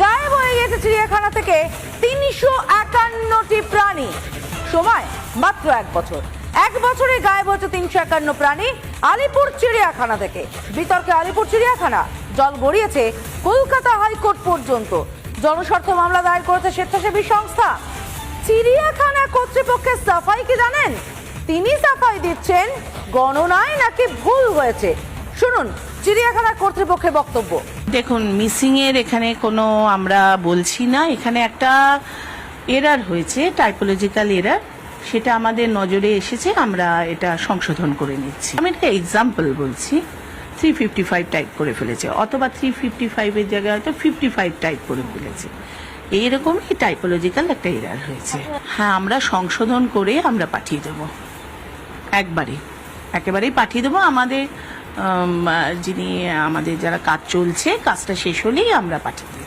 গায়েব হয়ে গেছে চিড়িয়াখানা থেকে 351টি প্রাণী। সময় মাত্র 1 বছর। 1 বছরে গায়েব হচ্ছে 351 প্রাণী আলিপুর চিড়িয়াখানা থেকে। বিতর্কে আলিপুর চিড়িয়াখানা, জল গড়িয়েছে কলকাতা হাইকোর্ট পর্যন্ত। জনস্বার্থ মামলা দায়ের করেছে স্বেচ্ছাসেবী সংস্থা। চিড়িয়াখানা কর্তৃপক্ষের সাফাই কি জানেন? তিনি সাফাই দিচ্ছেন গণনায় নাকি ভুল হয়েছে। শুনুন চিড়িয়াখানা কর্তৃপক্ষের বক্তব্য। দেখুন, মিসিং এর এখানে কোনো আমরা বলছি না, এখানে একটা এরার হয়েছে, টাইপোলজিক্যাল এরার, সেটা আমাদের নজরে এসেছে, আমরা এটা সংশোধন করে নিচ্ছি। আমি একটা এক্সাম্পল বলছি, 355 টাইপ করে ফেলেছে, অথবা 355 এর জায়গায় হয়তো 55 টাইপ করে ফেলেছে। এইরকমই টাইপোলজিক্যাল একটা এরার হয়েছে। হ্যাঁ, আমরা সংশোধন করে আমরা পাঠিয়ে দেবো, একেবারেই পাঠিয়ে দেবো। আমাদের যিনি আমাদের যারা কাজ চলছে, কাজটা শেষ হলেই আমরা পাঠিয়ে দেবো।